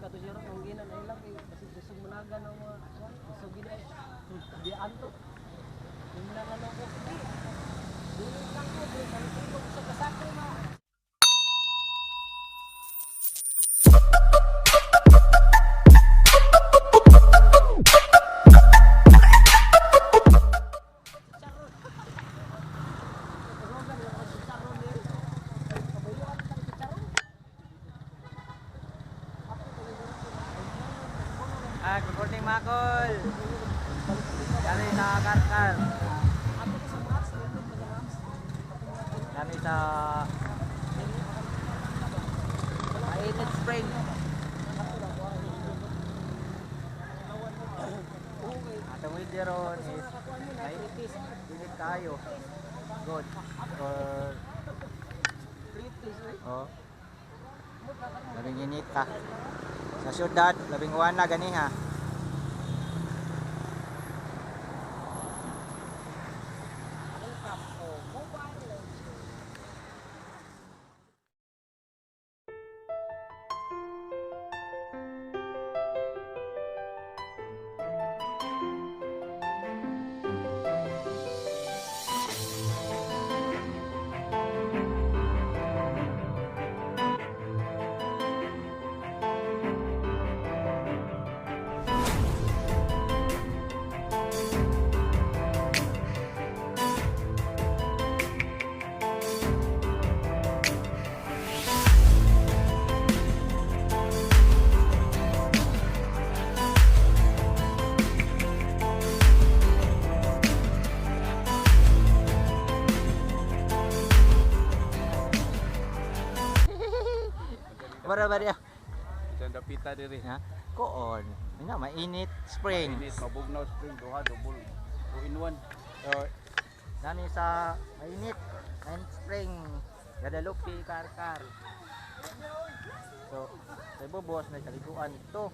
kato siya ron ginan ay lang kay kasi susog managa ng mga susog gid ay. Di anto. Yung lang ano ko sige. Dili lang ko di kay sa kasako na. Good morning mga kol. Kami sa carcar. Kami sa Mainit Spring. Atong weather ron is init kayo. Good. Oh. Labing init ka. Sa syudad, labing uwan na gani ha. Bara ba dia? Tanda pita diri. Ha? Koon. Ina Mainit Spring. Mainit Mabugnaw spring duha double 2 in 1. Nani sa Mainit Spring. Guadalupe carcar. So, sa bubos na kaliguan to.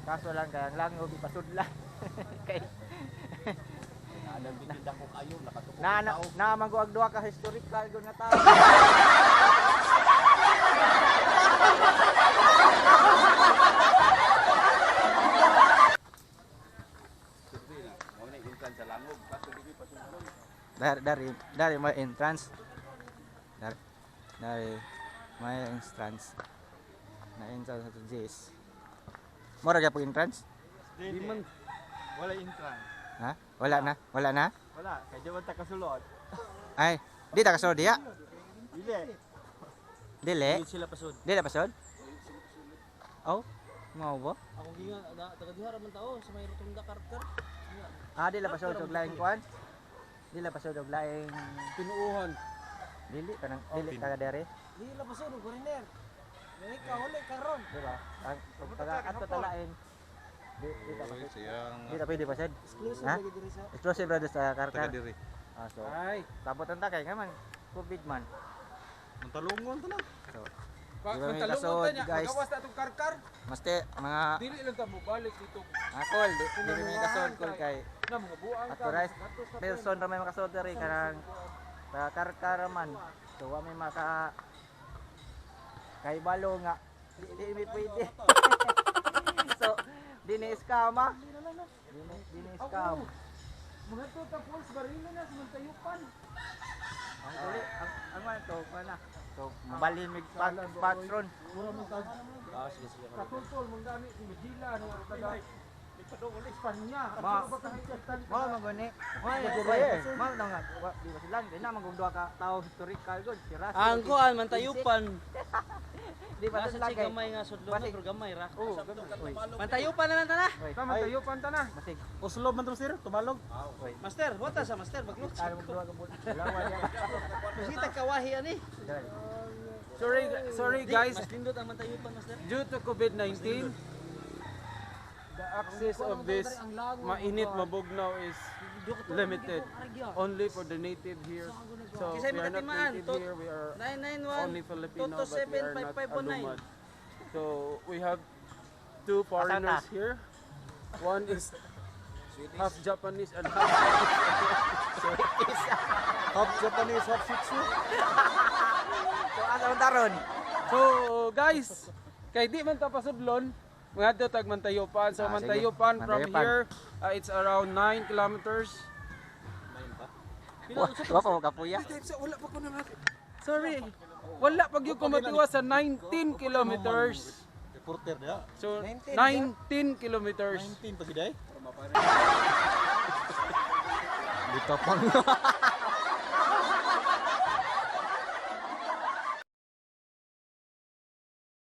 Kaso lang kay ang langog ipasudlan. Kay Alam bitinda ko kayo nakatukod. na maguag duha ka historical gud nga tao. Dari may entrance. Dari may entrance. Na entrance sa JS. Mora gyud entrance? Di man wala entrance. Ha? Wala na? Wala na? Wala, kay di man ta kasulod. Ay, di ta kasulod diya? Dili. Dili? Di sila pasud. Dili pasod? Oh, mau ba? Ako ginga taga diha ra man tao sa may rotunda carcar. Ah, dili pasod og laing kwan? Dili pasod og laing Pinuuhan. dili kanang dili taga dere? Di la pasod og foreigner. Dili ka huli karon. Di ba? Ang taga ato talain. Di ta pasod. Siyang Di ta pwede pasod. Exclusive Ha? lagi diri sa. Exclusive ra sa taga carcar. diri. Ah, so. Ay, Tabotan ta kay ngaman COVID man. Mantalungon ta na. So, Pag Di ba may mantalungon kasod, ta niya, guys? magawas ta tong karkar. maste mga Dili lang ta mobalik dito. akol di may kasod kol kay Na mga buang ka. authorized person ra may makasod diri kanang sa carcar man. So wa may maka kahibalo nga di mi pwede. So dini scam ah. Dini scam. mga to tapos barilo na sa Mantayupan. Ang uli ang man to kana. So mabalin mig patron. Mura man tag. Ah, sige sige. Katutol mong gani si Medila no taga Ipadong Espanya. Ma- Ano ba kahit Mo maguni. Mo na nga di ba sila di na magundua ka tao historical good si Ras. Ang kuan Mantayupan. Di ba Nasa sila si gamay nga sudlon na pero gamay ra. Oh, Mantayupan na lang ta na. Mantayupan ta na. Masig. Uslo man to sir, tumalog. Master, bota sa master baglot. Ano magduwa ka bulan. Dalawa yan. Masita kawahi ani. Sorry guys, Mas lindot ang Mantayupan master. due to COVID-19, the access of this Mainit Mabugnaw is limited. Only for the native here. So Kisay we are not makatimaan, native here, we are 991 only Filipino, but we are not 2275519. Alumad. So we have two foreigners here. One is half Japanese and half half Japanese, half Shih Tzu. So ano taron? So guys, Kay di man ta pasudlon, mga tag Mantayupan. So Ah, sige. Mantayupan from Mantayupan. here, it's around 9 kilometers. Wa pa mo kapuya. Wala pa ko na Sorry. Wala pag yung kumatiwa sa 19 kilometers. Reporter dia. So 19 kilometers. 19 pagiday. Dito pang